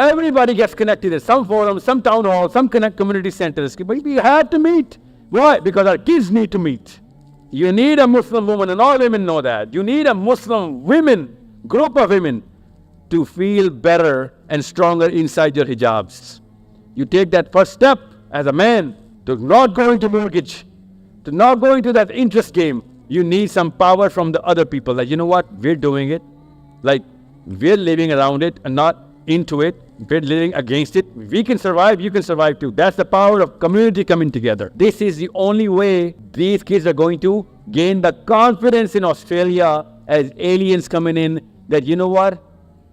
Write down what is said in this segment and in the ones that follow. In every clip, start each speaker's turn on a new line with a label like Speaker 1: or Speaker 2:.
Speaker 1: Everybody gets connected at some forum, some town hall, some community centers. But we have to meet. Why? Because our kids need to meet. You need a Muslim woman, and all women know that. You need a Muslim group of women, to feel better and stronger inside your hijabs. You take that first step as a man to not go into mortgage, to not go into that interest game. You need some power from the other people. Like, you know what? We're doing it. Like, we're living around it and not into it. We're living against it. We can survive, you can survive too. That's the power of community coming together. This is the only way these kids are going to gain the confidence in Australia as aliens coming in that, you know what?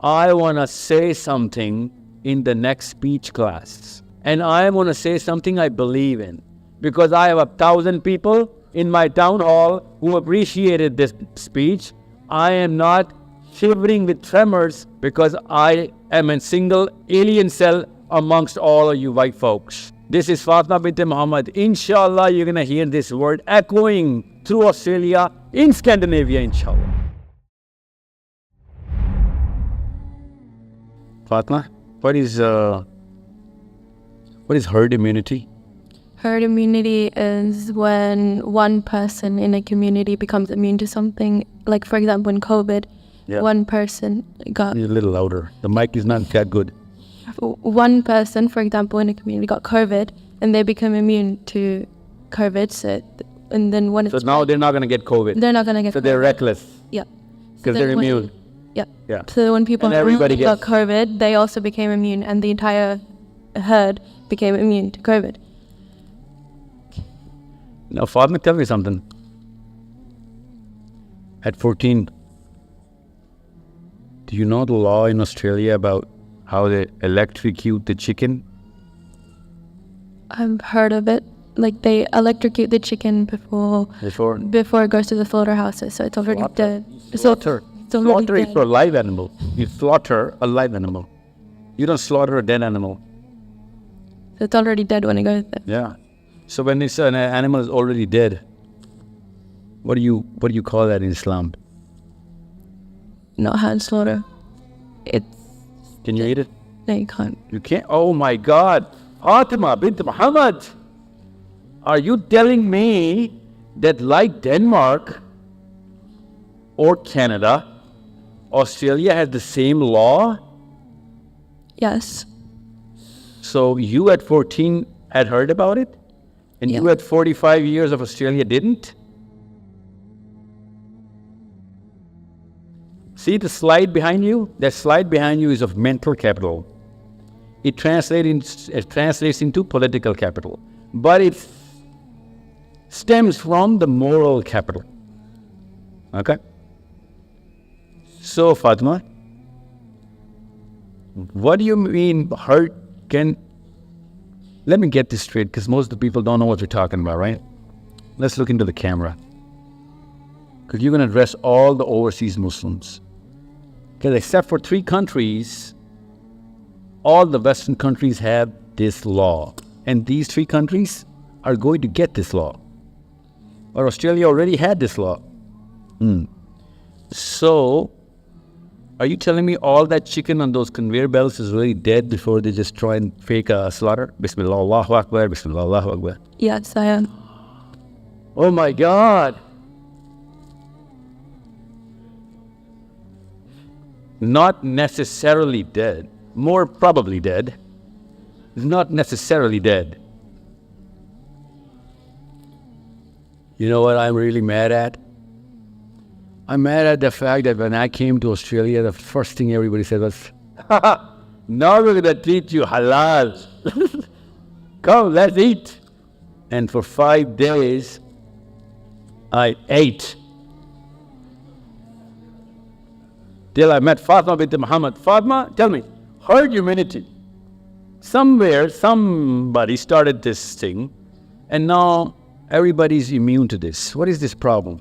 Speaker 1: I want to say something in the next speech class. And I want to say something I believe in. Because I have 1,000 people in my town hall who appreciated this speech. I am not shivering with tremors because I am a single alien cell amongst all of you white folks. This is Fatima bint Muhammad. Inshallah, you're going to hear this word echoing through Australia, in Scandinavia, inshallah. Fatima, what is herd immunity?
Speaker 2: Herd immunity is when one person in a community becomes immune to something. Like, for example, in COVID, one person got...
Speaker 1: You're a little louder. The mic is not that good.
Speaker 2: One person, for example, in a community got COVID, and they become immune to COVID. So now
Speaker 1: they're not going to get COVID.
Speaker 2: They're not going to get COVID.
Speaker 1: So they're reckless.
Speaker 2: Yeah.
Speaker 1: Because they're immune.
Speaker 2: Yeah. So when people got COVID, they also became immune, and the entire herd became immune to COVID.
Speaker 1: Now, Fatima, tell me something. At 14, do you know the law in Australia about how they electrocute the chicken?
Speaker 2: I've heard of it. Like, they electrocute the chicken before it goes to the slaughterhouses, so it's already dead.
Speaker 1: Slaughter is for a live animal. You slaughter a live animal. You don't slaughter a dead animal.
Speaker 2: So it's already dead when it goes there.
Speaker 1: Yeah. So when it's an animal is already dead, what do you call that in Islam?
Speaker 2: Not hand slaughter.
Speaker 1: Can you eat it?
Speaker 2: No, you can't.
Speaker 1: You can't? Oh my God. Fatima bint Muhammad, are you telling me that like Denmark or Canada, Australia has the same law?
Speaker 2: Yes.
Speaker 1: So you at 14 had heard about it? And you at 45 years of Australia didn't? See the slide behind you? That slide behind you is of mental capital. It translates into political capital. But it stems from the moral capital. Okay? So, Fatima, what do you mean hurt can... Let me get this straight, because most of the people don't know what you're talking about, right? Let's look into the camera. Because you're going to address all the overseas Muslims. Because except for 3 countries, all the Western countries have this law. And these 3 countries are going to get this law. Or Australia already had this law. So, are you telling me all that chicken on those conveyor belts is really dead before they just try and fake a slaughter? Bismillah, Allahu Akbar, Bismillah, Allahu Akbar.
Speaker 2: Yes, I am.
Speaker 1: Oh my God. Not necessarily dead. More probably dead. Not necessarily dead. You know what I'm really mad at? I'm mad at the fact that when I came to Australia, the first thing everybody said was, now we're going to treat you halal. Come, let's eat. And for 5 days, I ate. Till I met Fatima bint Muhammad. Fatima, tell me, herd immunity. Somewhere, somebody started this thing, and now everybody's immune to this. What is this problem?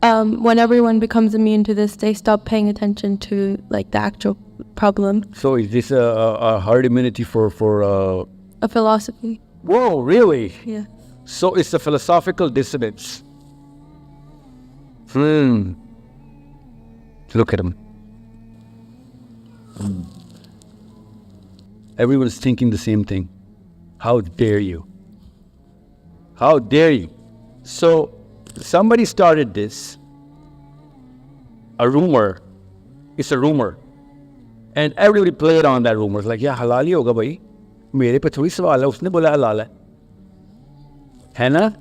Speaker 2: When everyone becomes immune to this, they stop paying attention to like the actual problem.
Speaker 1: So is this a herd immunity for
Speaker 2: a philosophy?
Speaker 1: Whoa, really?
Speaker 2: Yeah.
Speaker 1: So it's a philosophical dissonance. Look at him. Everyone's thinking the same thing. How dare you? How dare you? So somebody started this, a rumor. It's a rumor. And everybody played on that rumor. It's like, yeah, halal hi hoga bhai. Mere pe thodi sawal hai, usne bola halal hai. Hai na?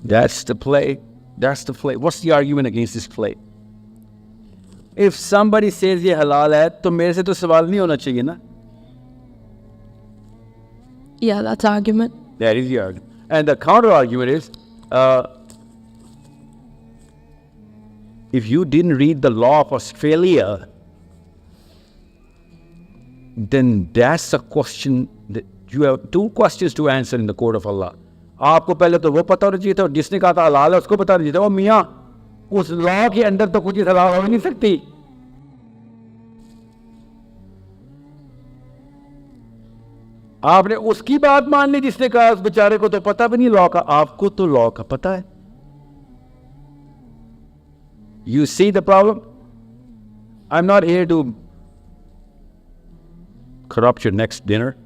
Speaker 1: That's the play. That's the play. What's the argument against this play? If somebody says ye halal hai, to mere se to sawal nahi hona chahiye na?
Speaker 2: Yeah, that's argument.
Speaker 1: That is the argument. And the counter argument is, if you didn't read the law of Australia, then that's a question that you have two questions to answer in the court of Allah. आपको पहले तो वो पता होना चाहिए था, जिसने कहा था हलाल है उसको पता होना चाहिए था, वो मियाँ उस लॉ के अंदर तो कुछ चीज हलाल हो नहीं सकती. आपने उसकी बात मान ली जिसने कहा उस बेचारे को तो पता भी नहीं लॉ का, आपको तो लॉ का पता है. You see the problem? I'm not here to corrupt your next dinner.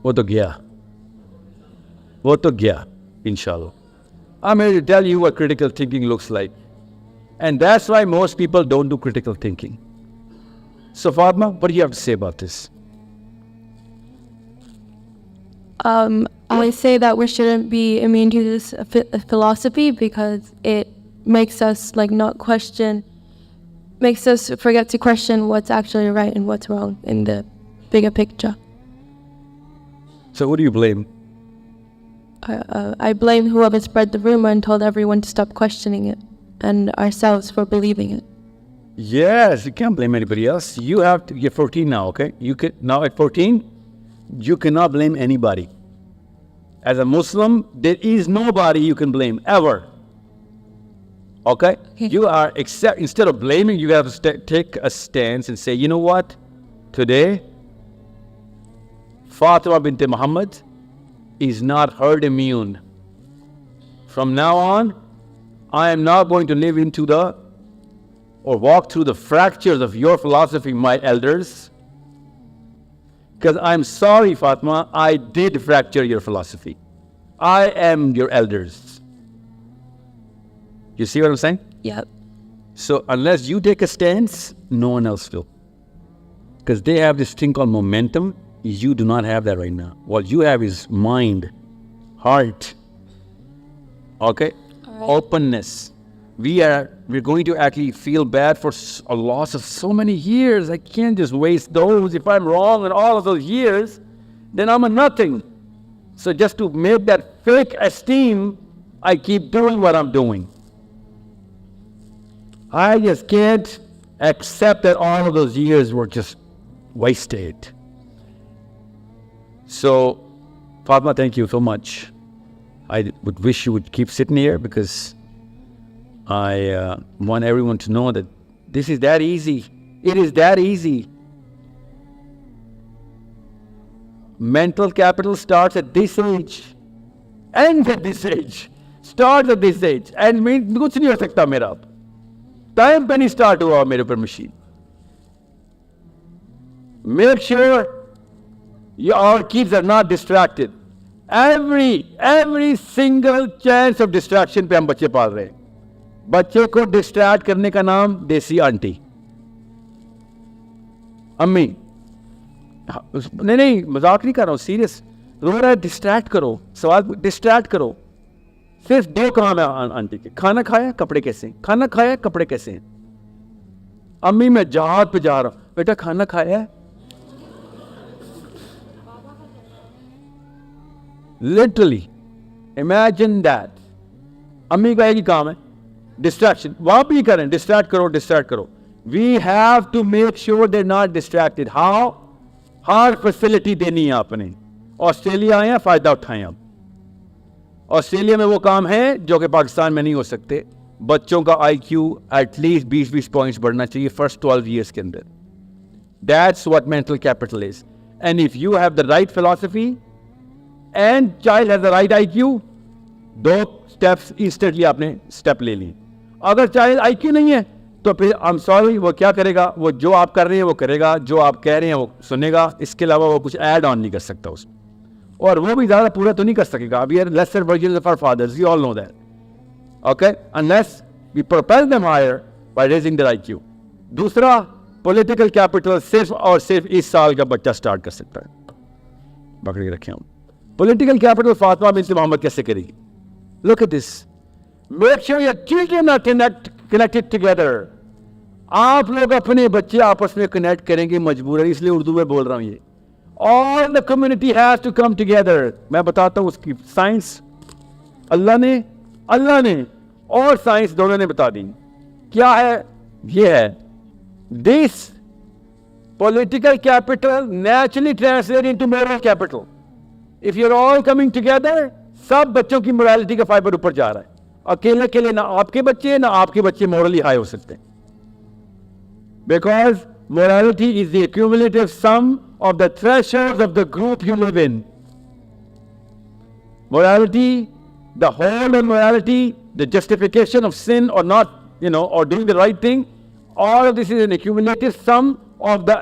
Speaker 1: वो तो गया, inshallah. I'm here to tell you what critical thinking looks like. And that's why most people don't do critical thinking. So Fatma, what do you have to say about this?
Speaker 2: I say that we shouldn't be immune to this philosophy because it makes us makes us forget to question what's actually right and what's wrong in the bigger picture.
Speaker 1: So who do you blame?
Speaker 2: I blame whoever spread the rumor and told everyone to stop questioning it, and ourselves for believing it.
Speaker 1: Yes, you can't blame anybody else. You're 14 now, okay? Now at 14, you cannot blame anybody. As a Muslim, there is nobody you can blame, ever. Okay? You are, instead of blaming, you have to take a stance and say, you know what? Today, Fatima bint Muhammad is not herd immune. From now on, I am not going to live into or walk through the fractures of your philosophy, my elders. Because I'm sorry, Fatima, I did fracture your philosophy. I am your elders. You see what I'm saying?
Speaker 2: Yep.
Speaker 1: So unless you take a stance, no one else will. Because they have this thing called momentum. You do not have that right now. What you have is mind, heart, okay? Right. Openness. We're going to actually feel bad for a loss of so many years. I can't just waste those. If I'm wrong in all of those years, then I'm a nothing. So just to make that fake esteem, I keep doing what I'm doing. I just can't accept that all of those years were just wasted. So, Fatma, thank you so much. I would wish you would keep sitting here because I want everyone to know that this is that easy. It is that easy. Mental capital starts at this age, ends at this age, starts at this age, and कुछ नहीं हो सकता मेरा अब. Time पे नहीं start हुआ मेरे ऊपर machine. Make sure our kids are not distracted. Every single chance of distraction पे हम बच्चे पाल रहे हैं. बच्चे को distract करने का नाम देसी आंटी, अम्मी. नहीं मजाक नहीं कर रहा हूँ, सीरियस. रो रहा है, डिस्ट्रैक्ट करो. सवाल डिस्ट्रैक्ट करो. सिर्फ दो काम है आंटी के, खाना खाया, कपड़े कैसे हैं. खाना खाया, कपड़े कैसे हैं. अम्मी मैं जहाज पे जा रहा हूँ. बेटा खाना खाया है. Literally, imagine that. अम्मी का एक ही काम है, distraction. वहाँ भी करें, distract करो. We have to make sure they're not distracted. How? Her facility देनी है आपने. ऑस्ट्रेलिया आए हैं, फायदा उठाएं आप. ऑस्ट्रेलिया में वो काम है जो कि पाकिस्तान में नहीं हो सकते. बच्चों का IQ एटलीस्ट 20 पॉइंट्स बढ़ना चाहिए फर्स्ट 12 years के अंदर. That's what mental capital is. And if you have the right philosophy and child has the right IQ, दो स्टेप्स इंस्टेंटली आपने स्टेप ले लिए। अगर चाहे IQ नहीं है तो फिर आई एम सॉरी, वो क्या करेगा, वो जो आप कर रहे हैं वो करेगा, जो आप कह रहे हैं वो सुनेगा, इसके अलावा वो कुछ ऐड ऑन नहीं कर सकता उसमें, और वो भी ज़्यादा पूरा तो नहीं कर सकेगा। We are lesser version of our fathers, you all know that, okay, unless we propel them higher by raising their IQ। दूसरा, पॉलिटिकल कैपिटल सिर्फ और सिर्फ इस साल का बच्चा स्टार्ट कर सकता है। पकड़ के रखे हम, political capital Fatima bint Mohammed कैसे करेगी? Look at this, make sure your children are connected together. आप लोग अपने बच्चे आपस में कनेक्ट करेंगे मजबूरन, इसलिए उर्दू में बोल रहा हूं ये। All the community has to come together. मैं बताता हूं उसकी साइंस, अल्लाह ने और साइंस दोनों ने बता दी। क्या है? ये है, this political capital naturally translate into moral capital. If you are all coming together, सब बच्चों की मोरालिटी का फाइबर ऊपर जा रहा है। अकेले अकेले ना आपके बच्चे मोरली हाई हो सकते हैं, because morality is the accumulative sum of the thresholds of the group you live in. Morality, the whole of morality, the justification of sin or not, or doing the right thing, all of this is an accumulative sum of the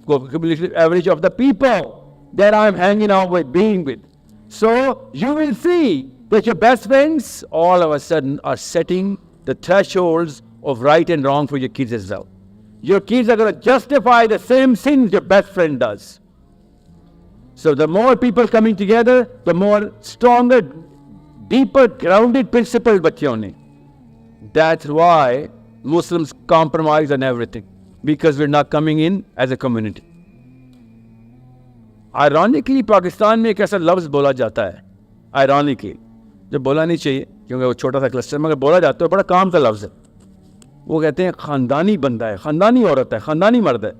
Speaker 1: cumulative average of the people that I'm hanging out with, being with. So you will see that your best friends all of a sudden are setting the thresholds of right and wrong for your kids as well. Your kids are going to justify the same sins your best friend does. So the more people coming together, the more stronger, deeper, grounded principles बच्चे होने. That's why Muslims compromise on everything, because we're not coming in as a community. Ironically, Pakistan में एक ऐसा लफ्ज़ बोला जाता है, ironically, जो बोला नहीं चाहिए क्योंकि वो छोटा सा क्लस्टर, मगर बोला जाता है, बड़ा काम का लफ्ज़ है। वो कहते हैं ख़ानदानी बंदा है, ख़ानदानी औरत है, ख़ानदानी मर्द है,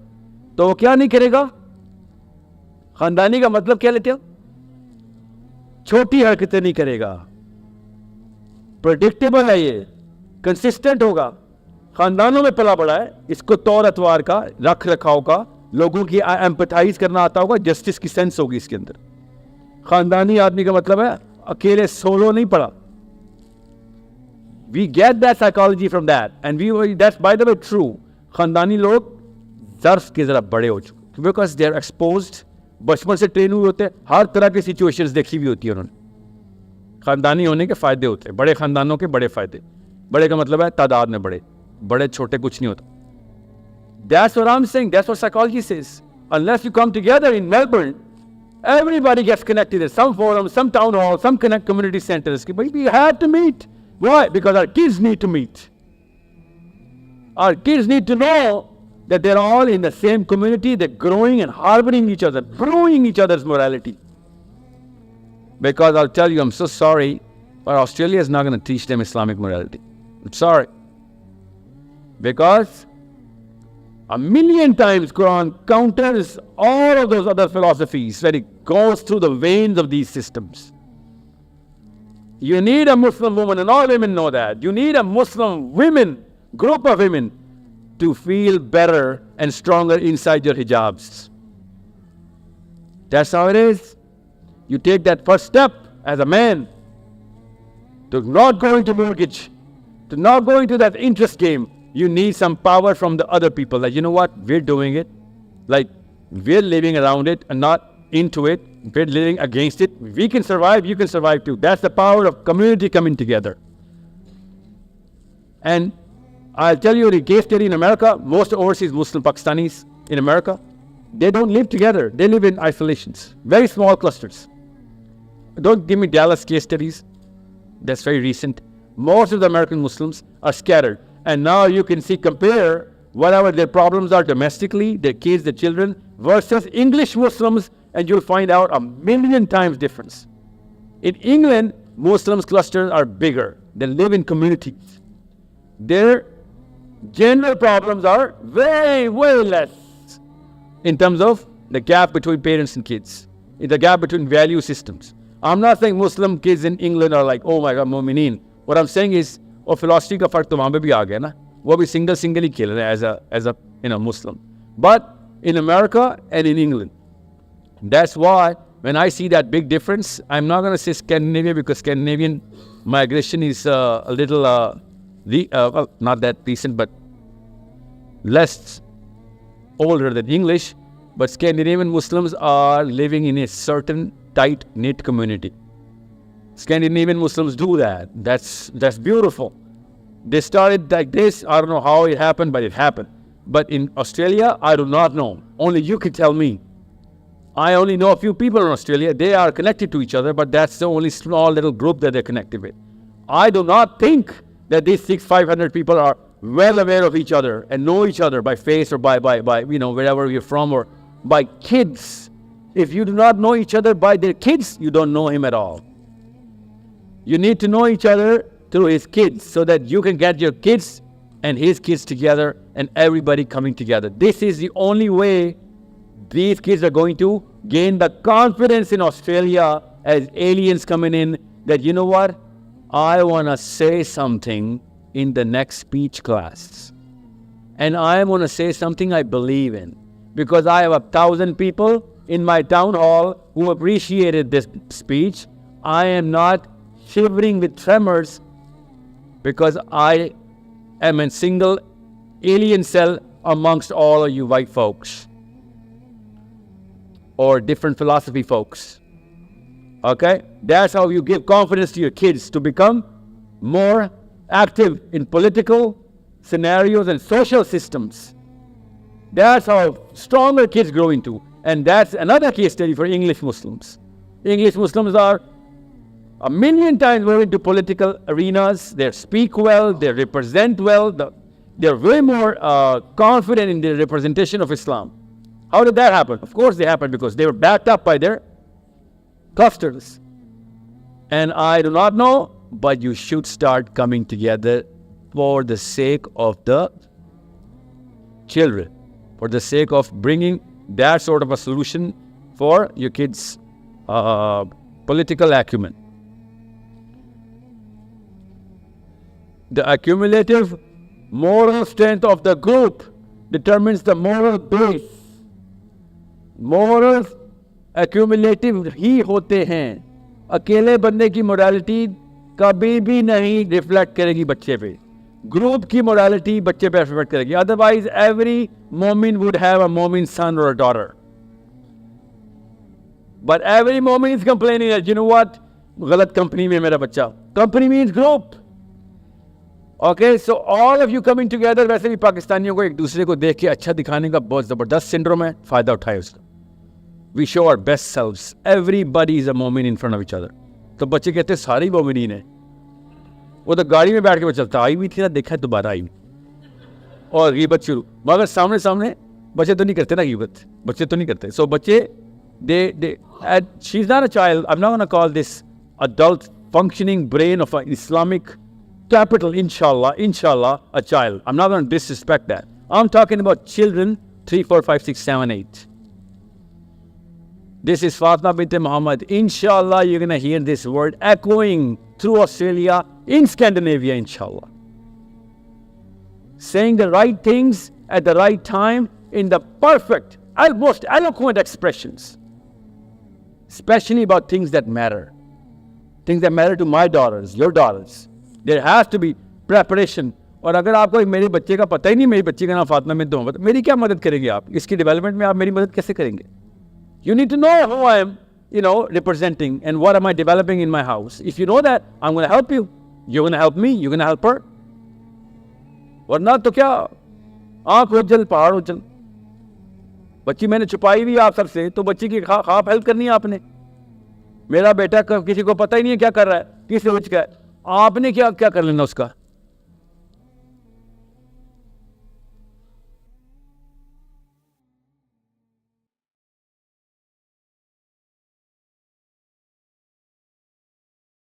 Speaker 1: तो वो क्या नहीं करेगा? ख़ानदानी का मतलब क्या लेते हो? छोटी हरकतें नहीं करेगा, प्रेडिक्टेबल है, ये कंसिस्टेंट होगा, ख़ानदानों में पला बड़ा है, इसको तौर अतवार का, रख रखाव का, लोगों की एम्पैथाइज करना आता होगा, जस्टिस की सेंस होगी इसके अंदर। ख़ानदानी आदमी का मतलब है अकेले सोलो नहीं पड़ा। We get that psychology from that, and that's by the way true. खानदानी लोग ज़र्फ के ज़रा बड़े हो चुके, because they are exposed, बचपन से ट्रेन हुए होते हैं, हर तरह की सिचुएशंस देखी हुई होती है उन्होंने। खानदानी होने के फ़ायदे होते हैं, बड़े ख़ानदानों के बड़े फ़ायदे। बड़े का मतलब है तादाद में बड़े छोटे कुछ नहीं होता। That's what I'm saying, that's what psychology says. Unless you come together in Melbourne, everybody gets connected at some forum, some town hall, some community centers. We had to meet. Why? Because our kids need to meet. Our kids need to know that they're all in the same community, they're growing and harboring each other, brewing each other's morality. Because I'll tell you, I'm so sorry, but Australia is not going to teach them Islamic morality. I'm sorry. Because a million times Quran counters all of those other philosophies when it goes through the veins of these systems. You need a Muslim woman, and all women know that. You need a Muslim group of women, to feel better and stronger inside your hijabs. That's how it is. You take that first step as a man to not go into mortgage, to not go into that interest game. You need some power from the other people. Like, you know what? We're doing it. Like, we're living around it and not into it. We're living against it. We can survive, you can survive too. That's the power of community coming together. And I'll tell you the case study in America. Most overseas Muslim Pakistanis in America, they don't live together. They live in isolations. Very small clusters. Don't give me Dallas case studies. That's very recent. Most of the American Muslims are scattered. And now you can see, compare whatever their problems are domestically, their kids, their children, versus English Muslims, and you'll find out a million times difference. In England, Muslims clusters are bigger. They live in communities. Their general problems are way, way less in terms of the gap between parents and kids, in the gap between value systems. I'm not saying Muslim kids in England are like, oh my God, mu'mineen. What I'm saying is, और philosophy का फर्क तो वहाँ पे भी आ गया ना, वो भी single ही खेल रहे हैं as a Muslim. But in America and in England, that's why when I see that big difference, I'm not going to say Scandinavia because Scandinavian migration is a little, well, not that recent, but less older than English. But Scandinavian Muslims are living in a certain tight-knit community. Scandinavian Muslims do that. That's beautiful. They started like this. I don't know how it happened, but it happened. But in Australia, I do not know. Only you can tell me. I only know a few people in Australia. They are connected to each other, but that's the only small little group that they're connected with. I do not think that these 500 people are well aware of each other and know each other by face or by wherever you're from, or by kids. If you do not know each other by their kids, you don't know him at all. You need to know each other through his kids so that you can get your kids and his kids together and everybody coming together. This is the only way these kids are going to gain the confidence in Australia as aliens coming in that, you know what, I want to say something in the next speech class. And I want to say something I believe in. Because I have 1,000 people in my town hall who appreciated this speech. I am not shivering with tremors because I am a single alien cell amongst all of you white folks or different philosophy folks. Okay? That's how you give confidence to your kids to become more active in political scenarios and social systems. That's how stronger kids grow into. And that's another case study for English Muslims. English Muslims are 1,000,000 times more into political arenas. They speak well, they represent well, they're way more confident in the representation of Islam. How did that happen? Of course they happened because they were backed up by their clusters. And I do not know, but you should start coming together for the sake of the children, for the sake of bringing that sort of a solution for your kids' political acumen. The accumulative moral strength of the group determines the moral base. Morals accumulative ही होते हैं. अकेले बंदे की morality कभी भी नहीं reflect करेगी बच्चे पे. Group की morality बच्चे पे reflect करेगी. Otherwise, every Momin would have a Momin son or a daughter. But every Momin is complaining that, you know what, गलत company में मेरा बच्चा. Company means group. Okay, so all of you coming together, वैसे भी पाकिस्तानियों को एक दूसरे को देख के अच्छा दिखाने का बहुत ज़बरदस्त सिंड्रोम है, फ़ायदा उठाए उसका. We show our best selves. Everybody is a Momin in front of each other. तो बच्चे कहते हैं सारे ही मोमिनीन हैं. वो तो गाड़ी में बैठ के वो चलता आई हुई थी ना, देखा दोबारा आई और ग़ीबत शुरू. मगर सामने सामने बच्चे तो नहीं करते ना ग़ीबत, बच्चे तो नहीं करते. So बच्चे she's not a child. I'm not going to call this adult functioning brain of an Islamic capital, inshallah, a child. I'm not going to disrespect that. I'm talking about children 3, 4, 5, 6, 7, 8. This is Fatima bint Muhammad. Inshallah, you're going to hear this word echoing through Australia, in Scandinavia, inshallah. Saying the right things at the right time in the perfect, most eloquent expressions. Especially about things that matter. Things that matter to my daughters, your daughters. There has to be preparation. और अगर आपको मेरे बच्चे का पता ही नहीं, मेरी बच्ची का नाम फातिमा बिन्त मोहम्मद, मेरी क्या मदद करेंगे आप? इसकी डेवलपमेंट में आप मेरी मदद कैसे करेंगे? You need to know who I am, representing and what am I developing in my house. If you know that, I'm going to help you. You're going to help me. You're going to help her. वरना तो क्या आँख उज्जल पहाड़ उज्जल. बच्ची मैंने छुपाई हुई आप सबसे, तो बच्ची की खाप हेल्प करनी है आपने. मेरा बेटा किसी को पता ही नहीं है क्या कर रहा है, किस एज का है, आपने क्या कर लेना उसका.